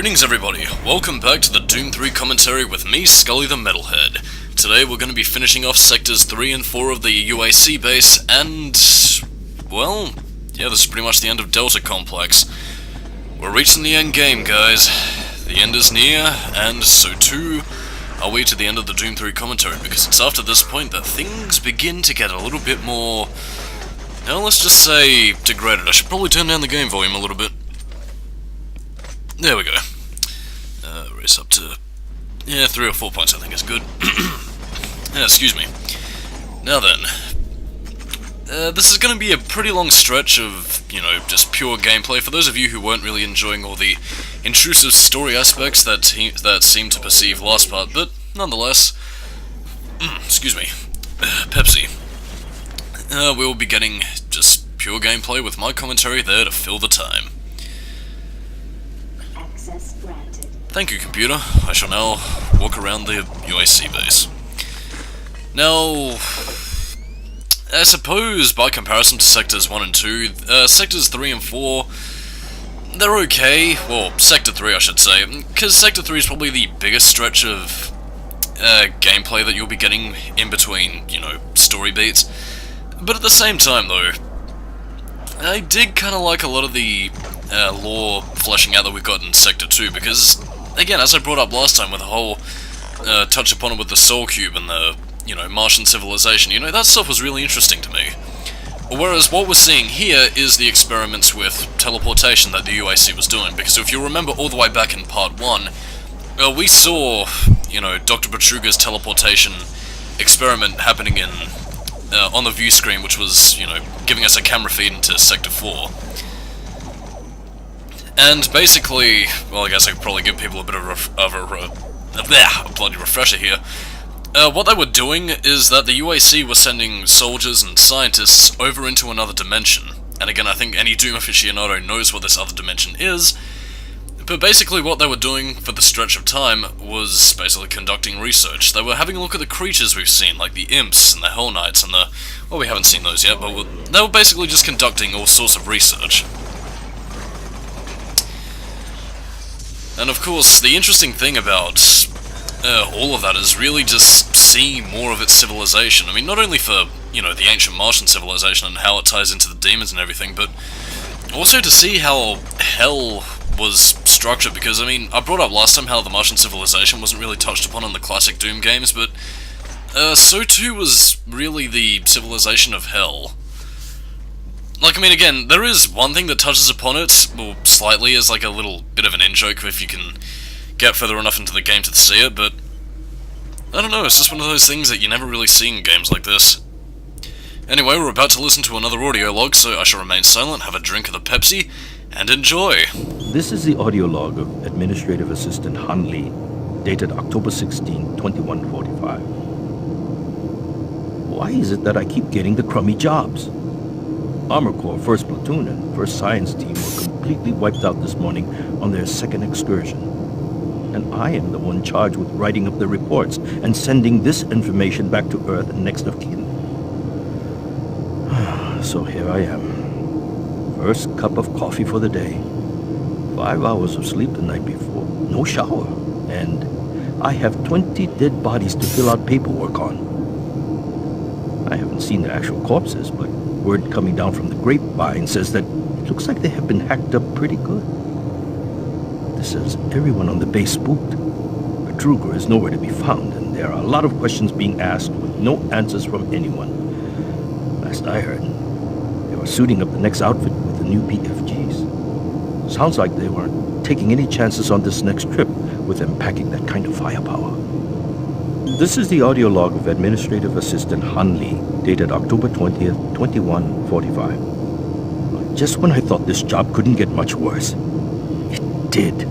Greetings everybody, welcome back to the Doom 3 commentary with me, Skully the Metalhead. Today we're going to be finishing off Sectors 3 and 4 of the UAC base, and... well, yeah, this is pretty much the end of Delta Complex. We're reaching the end game, guys. The end is near, and so too are we to the end of the Doom 3 commentary, because it's after this point that things begin to get a little bit more... now let's just say degraded. I should probably turn down the game volume a little bit. There we go. Race up to... yeah, 3 or 4 points I think is good. Yeah, excuse me. Now then. This is going to be a pretty long stretch of, you know, just pure gameplay. For those of you who weren't really enjoying all the intrusive story aspects that seemed to perceive last part, but nonetheless... excuse me. Pepsi. We'll be getting just pure gameplay with my commentary there to fill the time. Thank you, computer. I shall now walk around the UAC base. Now, I suppose by comparison to Sectors 1 and 2, Sectors 3 and 4, they're okay. Well, Sector 3 I should say, because Sector 3 is probably the biggest stretch of gameplay that you'll be getting in between, you know, story beats. But at the same time, though, I did kind of like a lot of the lore fleshing out that we've got in Sector 2, because, again, as I brought up last time with the whole touch upon it with the sOuL Cube and the, you know, Martian civilization, you know, that stuff was really interesting to me. Whereas what we're seeing here is the experiments with teleportation that the UAC was doing, because if you remember all the way back in Part 1, we saw, you know, Dr. Petruga's teleportation experiment happening in on the view screen, which was, you know, giving us a camera feed into Sector 4. And basically, well, I guess I could probably give people a bit of a bloody refresher here. What they were doing is that the UAC were sending soldiers and scientists over into another dimension. And again, I think any Doom aficionado knows what this other dimension is. But basically what they were doing for the stretch of time was basically conducting research. They were having a look at the creatures we've seen, like the imps and the Hell Knights and the... well, we haven't seen those yet, but they were basically just conducting all sorts of research. And of course, the interesting thing about all of that is really just seeing more of its civilization. I mean, not only for, you know, the ancient Martian civilization and how it ties into the demons and everything, but also to see how hell was structured, because, I mean, I brought up last time how the Martian civilization wasn't really touched upon in the classic Doom games, but so too was really the civilization of hell. Like, I mean, again, there is one thing that touches upon it, well, slightly, as like a little bit of an in-joke if you can get further enough into the game to see it, but I don't know, it's just one of those things that you never really see in games like this. Anyway, we're about to listen to another audio log, so I shall remain silent, have a drink of the Pepsi, and enjoy! This is the audio log of Administrative Assistant Han Lee, dated October 16, 2145. Why is it that I keep getting the crummy jobs? Armor Corps 1st Platoon and 1st Science Team were completely wiped out this morning on their 2nd excursion. And I am the one charged with writing up the reports and sending this information back to Earth and next of kin. So here I am. First cup of coffee for the day. 5 hours of sleep the night before. No shower. And I have 20 dead bodies to fill out paperwork on. I haven't seen the actual corpses, but word coming down from the grapevine says that it looks like they have been hacked up pretty good. This says everyone on the base spooked. Petruga is nowhere to be found, and there are a lot of questions being asked with no answers from anyone. Last I heard, they were suiting up the next outfit with the new BFGs. Sounds like they weren't taking any chances on this next trip with them packing that kind of firepower. This is the audio log of Administrative Assistant Han Lee, dated October 20th, 2145. Just when I thought this job couldn't get much worse, it did.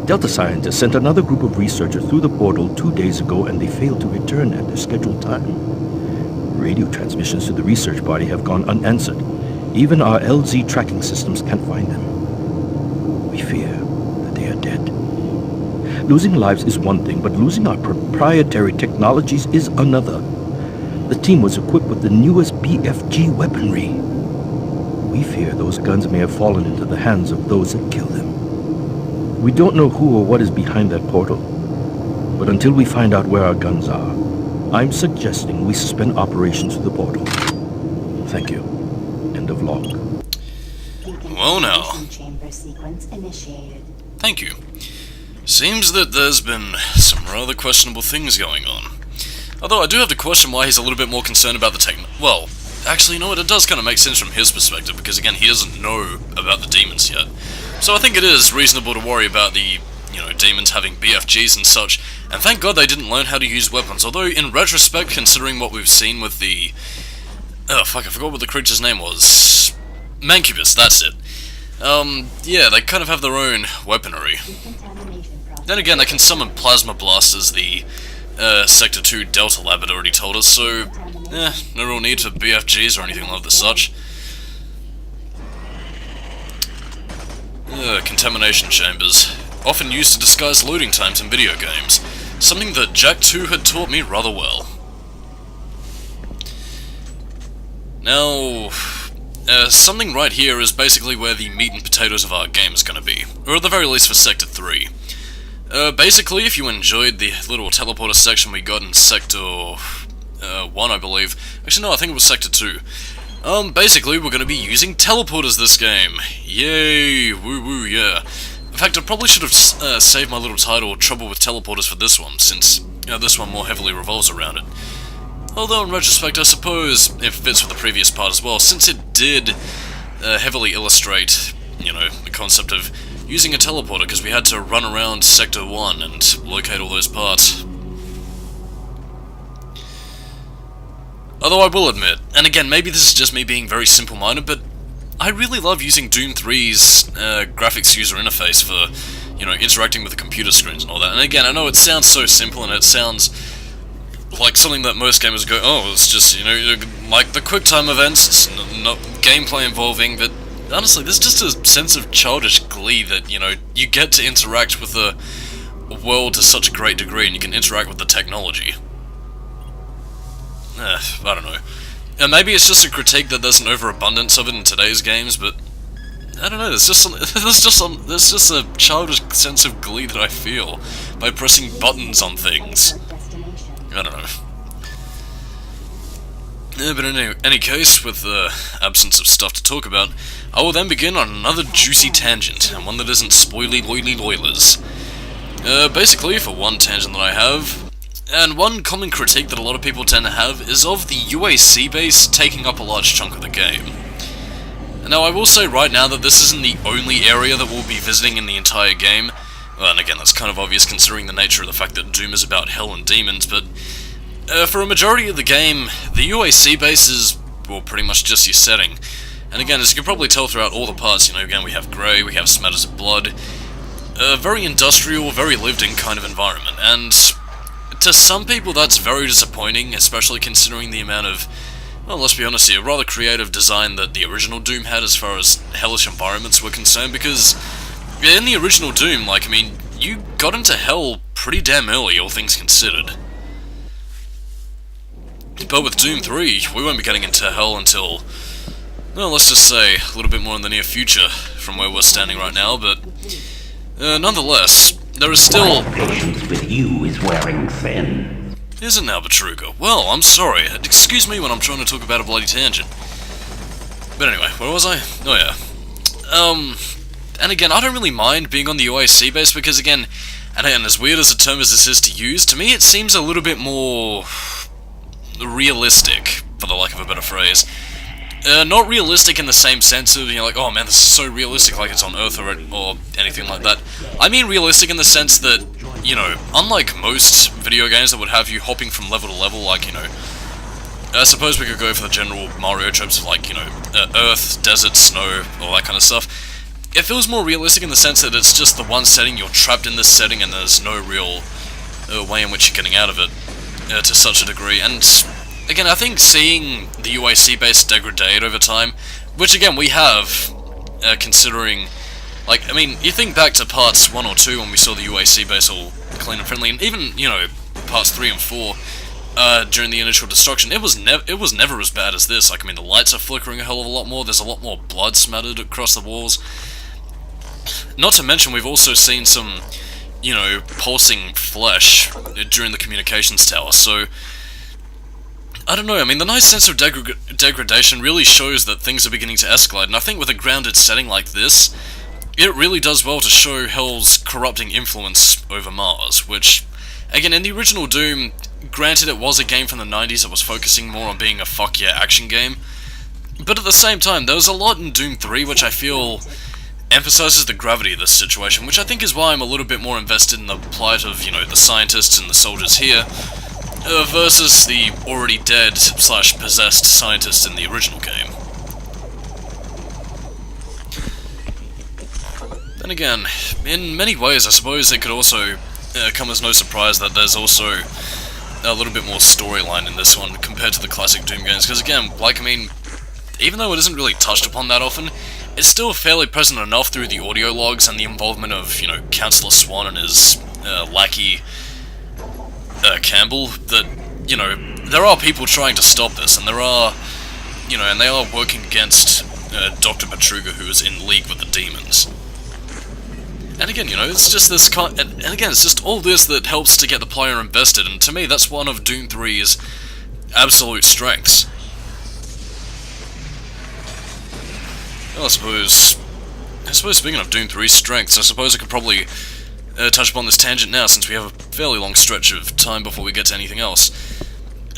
Delta scientists sent another group of researchers through the portal 2 days ago, and they failed to return at their scheduled time. Radio transmissions to the research party have gone unanswered. Even our LZ tracking systems can't find them. We fear that they are dead. Losing lives is one thing, but losing our proprietary technologies is another. The team was equipped with the newest BFG weaponry. We fear those guns may have fallen into the hands of those that killed them. We don't know who or what is behind that portal. But until we find out where our guns are, I'm suggesting we suspend operations to the portal. Thank you. End of log. Well now. Chamber sequence initiated. Thank you. Seems that there's been some rather questionable things going on. Although I do have to question why he's a little bit more concerned about the well, actually, you know what, it does kind of make sense from his perspective, because again, he doesn't know about the demons yet. So I think it is reasonable to worry about the, demons having BFGs and such, and thank God they didn't learn how to use weapons, although in retrospect, considering what we've seen with the... oh fuck, I forgot what the creature's name was. Mancubus, that's it. Yeah, they kind of have their own weaponry. Then again, they can summon plasma blasters, the Sector 2 Delta Lab had already told us, so no real need for BFGs or anything like the such. Contamination chambers, often used to disguise loading times in video games, something that Jack 2 had taught me rather well. Now, something right here is basically where the meat and potatoes of our game is going to be, or at the very least for Sector 3. Basically, if you enjoyed the little teleporter section we got in Sector 1, I believe. Actually, no, I think it was Sector 2. Basically, we're going to be using teleporters this game. Yay! Woo woo, yeah. In fact, I probably should have saved my little title, Trouble with Teleporters, for this one, since this one more heavily revolves around it. Although, in retrospect, I suppose it fits with the previous part as well, since it did heavily illustrate, the concept of using a teleporter, because we had to run around Sector 1 and locate all those parts. Although I will admit, and again, maybe this is just me being very simple-minded, but I really love using Doom 3's graphics user interface for, interacting with the computer screens and all that. And again, I know it sounds so simple, and it sounds like something that most gamers go, oh, it's just, like the QuickTime events, it's not gameplay involving, but honestly, there's just a sense of childish glee that, you get to interact with the world to such a great degree, and you can interact with the technology. I don't know. And maybe it's just a critique that there's an overabundance of it in today's games, but I don't know, there's just a childish sense of glee that I feel by pressing buttons on things. I don't know. Yeah, but in any case, with the absence of stuff to talk about, I will then begin on another juicy tangent, and one that isn't spoily-loily-loilers. Basically, for one tangent that I have, and one common critique that a lot of people tend to have, is of the UAC base taking up a large chunk of the game. Now, I will say right now that this isn't the only area that we'll be visiting in the entire game. Well, and again, that's kind of obvious considering the nature of the fact that Doom is about hell and demons, but for a majority of the game, the UAC base is, well, pretty much just your setting. And again, as you can probably tell throughout all the parts, again, we have grey, we have smatters of blood, a very industrial, very lived-in kind of environment, and to some people that's very disappointing, especially considering the amount of, well, let's be honest here, rather creative design that the original Doom had as far as hellish environments were concerned, because in the original Doom, you got into hell pretty damn early, all things considered. But with Doom 3, we won't be getting into hell until, well, let's just say, a little bit more in the near future from where we're standing right now, but nonetheless, there is still... patience with you is wearing thin. Is it now, Betruga? Well, I'm sorry. Excuse me when I'm trying to talk about a bloody tangent. But anyway, where was I? Oh yeah. And again, I don't really mind being on the UAC base because again, and as weird as a term as this is to use, to me it seems a little bit more realistic, for the lack of a better phrase. Not realistic in the same sense of, like, oh man, this is so realistic, like it's on Earth or anything like that. I mean realistic in the sense that, unlike most video games that would have you hopping from level to level, like, I suppose we could go for the general Mario tropes of, like, Earth, desert, snow, all that kind of stuff. It feels more realistic in the sense that it's just the one setting, you're trapped in this setting, and there's no real way in which you're getting out of it to such a degree, and again, I think seeing the UAC base degrade over time, which again we have, considering, like, I mean, you think back to parts 1 or 2 when we saw the UAC base all clean and friendly, and even, parts 3 and 4, during the initial destruction, it was never as bad as this. Like, I mean, the lights are flickering a hell of a lot more, there's a lot more blood smattered across the walls. Not to mention, we've also seen some, you know, pulsing flesh during the communications tower, so I don't know, I mean, the nice sense of degradation really shows that things are beginning to escalate, and I think with a grounded setting like this, it really does well to show Hell's corrupting influence over Mars, which, again, in the original Doom, granted it was a game from the 90s that was focusing more on being a fuck yeah action game, but at the same time, there was a lot in Doom 3 which I feel emphasizes the gravity of this situation, which I think is why I'm a little bit more invested in the plight of, you know, the scientists and the soldiers here, versus the already dead / possessed scientists in the original game. Then again, in many ways I suppose it could also come as no surprise that there's also a little bit more storyline in this one compared to the classic Doom games, because again, like, I mean, even though it isn't really touched upon that often, it's still fairly present enough through the audio logs and the involvement of, you know, Councillor Swan and his lackey Campbell, that, you know, there are people trying to stop this, and there are, you know, and they are working against Dr. Petruga, who is in league with the demons. And again, you know, it's just this kind, and again, it's just all this that helps to get the player invested, and to me, that's one of Doom 3's absolute strengths. Well, I suppose speaking of Doom 3's strengths, I suppose I could probably touch upon this tangent now, since we have a fairly long stretch of time before we get to anything else.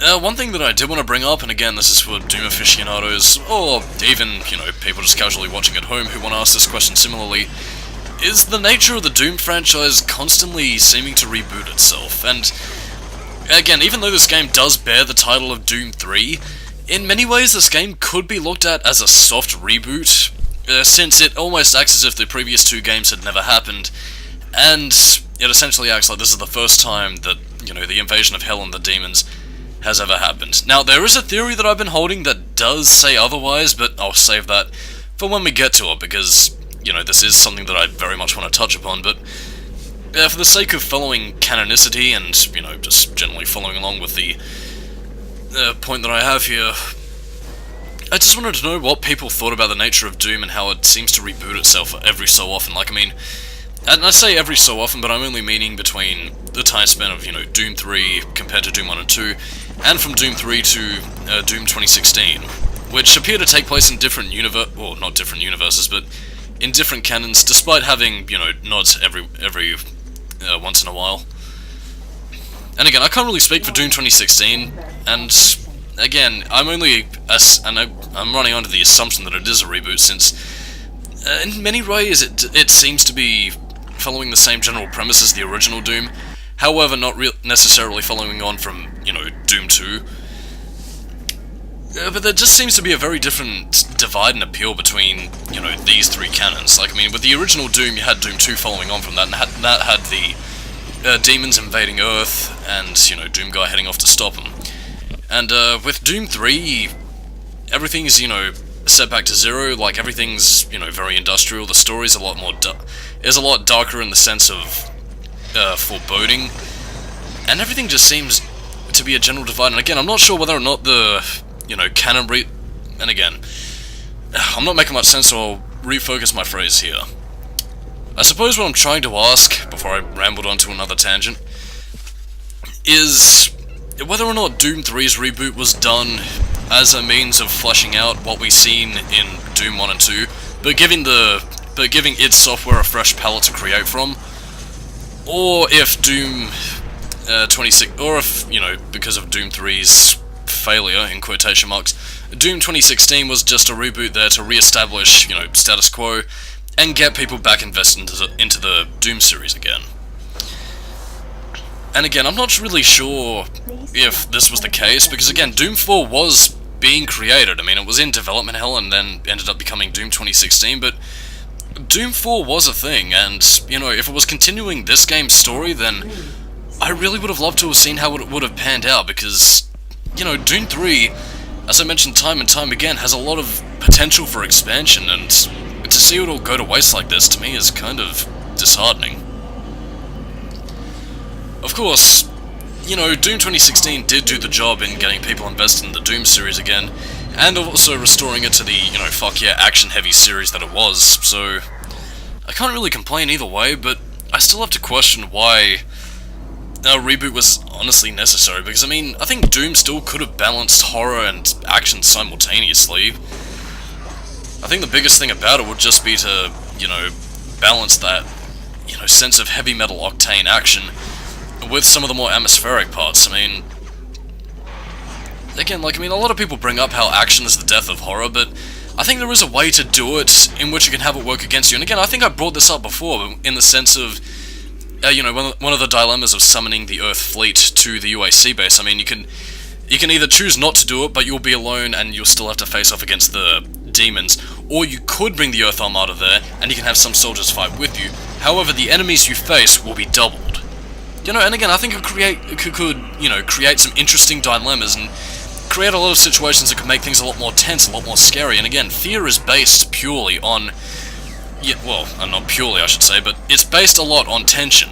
One thing that I did want to bring up, and again, this is for Doom aficionados, or even, you know, people just casually watching at home who want to ask this question similarly, is the nature of the Doom franchise constantly seeming to reboot itself. And again, even though this game does bear the title of Doom 3, in many ways this game could be looked at as a soft reboot, since it almost acts as if the previous two games had never happened, and it essentially acts like this is the first time that, you know, the invasion of Hell and the demons has ever happened. Now, there is a theory that I've been holding that does say otherwise, but I'll save that for when we get to it, because, you know, this is something that I very much want to touch upon, but for the sake of following canonicity and, you know, just generally following along with the point that I have here, I just wanted to know what people thought about the nature of Doom and how it seems to reboot itself every so often. Like, I mean, and I say every so often, but I'm only meaning between the time span of, you know, Doom 3 compared to Doom 1 and 2, and from Doom 3 to Doom 2016, which appear to take place in different well, not different universes, but in different canons, despite having, you know, nods every once in a while. And again, I can't really speak for Doom 2016, and again, I'm running under the assumption that it is a reboot, since in many ways it seems to be following the same general premise as the original Doom, however not necessarily following on from, you know, Doom 2. But there just seems to be a very different divide and appeal between, you know, these three canons. Like, I mean, with the original Doom, you had Doom 2 following on from that, and that had the demons invading Earth, and, you know, Doom Guy heading off to stop them. And with Doom 3, everything's, you know, set back to zero. Like, everything's, you know, very industrial. The story's a lot more is a lot darker in the sense of foreboding, and everything just seems to be a general divide. And again, I'm not sure whether or not the, you know, canon and again, I'm not making much sense, so I'll refocus my phrase here. I suppose what I'm trying to ask, before I rambled onto another tangent, is whether or not Doom 3's reboot was done as a means of fleshing out what we've seen in Doom 1 and 2, but giving id Software a fresh palette to create from, or if Doom 26, or if, you know, because of Doom 3's failure, in quotation marks, Doom 2016 was just a reboot there to re-establish, you know, status quo, and get people back invested into the Doom series again. And again, I'm not really sure if this was the case, because again, Doom 4 was being created. I mean, it was in development hell and then ended up becoming Doom 2016, but Doom 4 was a thing, and, you know, if it was continuing this game's story, then I really would have loved to have seen how it would have panned out, because, you know, Doom 3, as I mentioned time and time again, has a lot of potential for expansion, and to see it all go to waste like this, to me, is kind of disheartening. Of course, you know, Doom 2016 did do the job in getting people invested in the Doom series again, and also restoring it to the, you know, fuck yeah, action-heavy series that it was, so I can't really complain either way, but I still have to question why a reboot was honestly necessary, because I mean, I think Doom still could have balanced horror and action simultaneously. I think the biggest thing about it would just be to, you know, balance that, you know, sense of heavy metal octane action with some of the more atmospheric parts. I mean, again, like, I mean, a lot of people bring up how action is the death of horror, but I think there is a way to do it in which you can have it work against you. And again, I think I brought this up before, in the sense of, you know, one of the dilemmas of summoning the Earth fleet to the UAC base. I mean, you can either choose not to do it, but you'll be alone and you'll still have to face off against the demons, or you could bring the Earth Armada there, and you can have some soldiers fight with you. However, the enemies you face will be doubled. You know, and again, I think it could you know, create some interesting dilemmas, and create a lot of situations that could make things a lot more tense, a lot more scary. And again, fear is based purely on, yeah, well, not purely I should say, but it's based a lot on tension.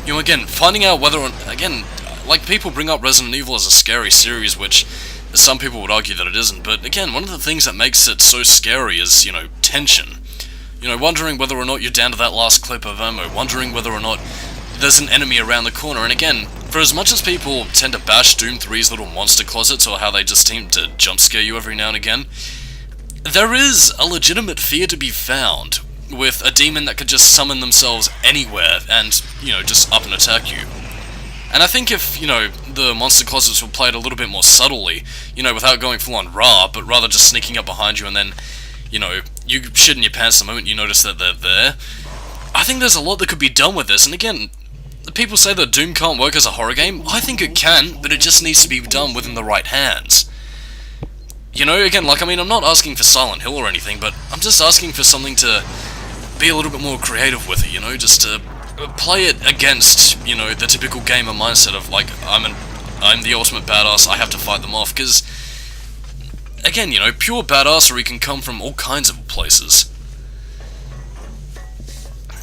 You know, again, finding out whether, again, like, people bring up Resident Evil as a scary series, which some people would argue that it isn't, but again, one of the things that makes it so scary is, you know, tension. You know, wondering whether or not you're down to that last clip of ammo, wondering whether or not there's an enemy around the corner. And again, for as much as people tend to bash Doom 3's little monster closets, or how they just seem to jump scare you every now and again, there is a legitimate fear to be found with a demon that could just summon themselves anywhere and, you know, just up and attack you. And I think if, you know, the monster closets were played a little bit more subtly, you know, without going full on raw, but rather just sneaking up behind you and then, you know, you shit in your pants the moment you notice that they're there, I think there's a lot that could be done with this. And again, people say that Doom can't work as a horror game. I think it can, but it just needs to be done within the right hands. You know, again, like, I mean, I'm not asking for Silent Hill or anything, but I'm just asking for something to be a little bit more creative with it, you know, just to play it against, you know, the typical gamer mindset of, like, I'm the ultimate badass, I have to fight them off, because, again, you know, pure badassery can come from all kinds of places.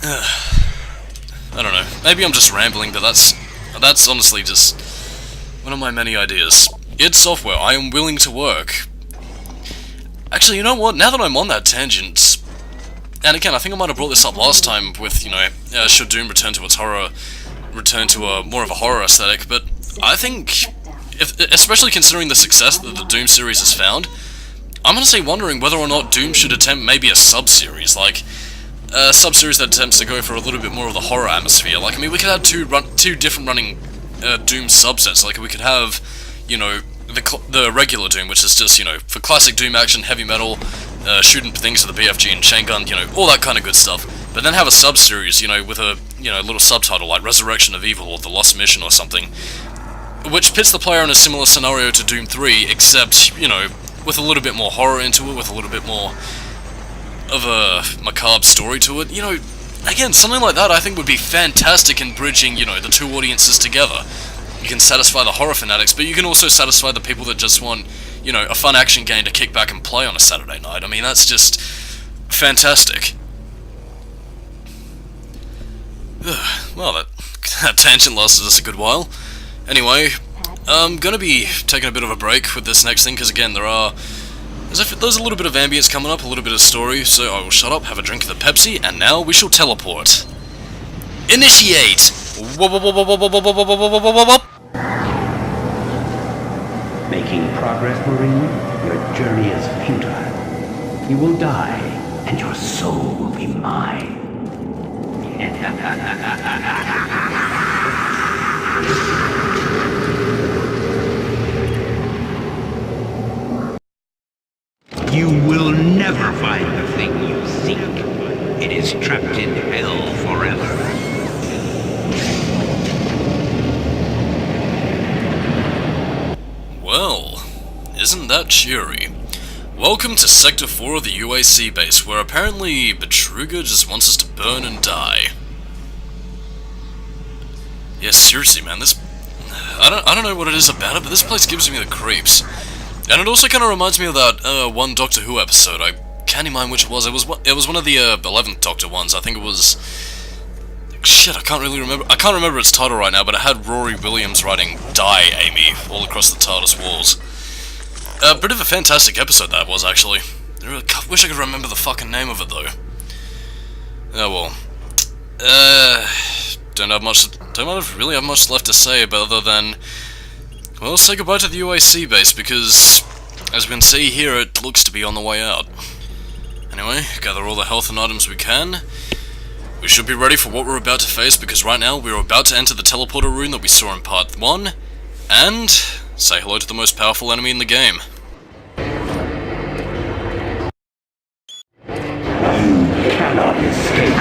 I don't know, maybe I'm just rambling, but that's honestly just one of my many ideas. Id Software, I am willing to work. Actually, you know what, now that I'm on that tangent, and again, I think I might have brought this up last time with, you know, should Doom return to its horror, return to a more of a horror aesthetic, but I think, especially considering the success that the Doom series has found, I'm honestly wondering whether or not Doom should attempt maybe a sub-series, like, a sub-series that attempts to go for a little bit more of the horror atmosphere. Like, I mean, we could have two different running Doom subsets. Like, we could have, you know, the regular Doom, which is just, you know, for classic Doom action, heavy metal, shooting things with the BFG and chain gun, you know, all that kind of good stuff. But then have a sub-series, you know, with a, you know, little subtitle like Resurrection of Evil or The Lost Mission or something, which pits the player in a similar scenario to Doom 3, except, you know, with a little bit more horror into it, with a little bit more of a macabre story to it. You know, again, something like that I think would be fantastic in bridging, you know, the two audiences together. You can satisfy the horror fanatics, but you can also satisfy the people that just want, you know, a fun action game to kick back and play on a Saturday night. I mean, that's just fantastic. Well, that tangent lasted us a good while. Anyway, I'm gonna be taking a bit of a break with this next thing, because again, there's a little bit of ambience coming up, a little bit of story, so I will shut up, have a drink of the Pepsi, and now we shall teleport. Initiate! Making progress, Marine? Your journey is futile. You will die, and your soul will be mine. You will never find the thing you seek. It is trapped in hell forever. Well, isn't that cheery? Welcome to Sector 4 of the UAC base, where apparently Betruger just wants us to burn and die. Yeah, seriously, man, this... I don't know what it is about it, but this place gives me the creeps. And it also kind of reminds me of that one Doctor Who episode. I can't even mind which it was. It was one of the 11th Doctor ones. I think it was... Shit, I can't remember its title right now, but it had Rory Williams writing "Die, Amy" all across the TARDIS walls. A bit of a fantastic episode that was, actually. I wish I could remember the fucking name of it, though. Oh well. Don't really have much left to say other than, well, say goodbye to the UAC base, because, as we can see here, it looks to be on the way out. Anyway, gather all the health and items we can. We should be ready for what we're about to face, because right now we're about to enter the teleporter room that we saw in part 1, and say hello to the most powerful enemy in the game. You cannot escape.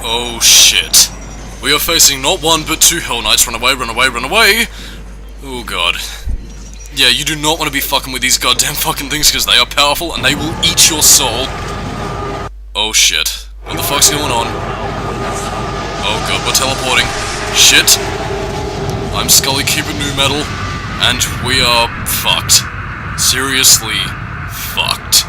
Oh shit. We are facing not one but two Hell Knights. Run away, run away, run away! Oh god. Yeah, you do not want to be fucking with these goddamn fucking things because they are powerful and they will eat your soul. Oh shit. What the fuck's going on? Oh god, we're teleporting. Shit. I'm Skully, keeping new metal, and we are fucked. Seriously fucked.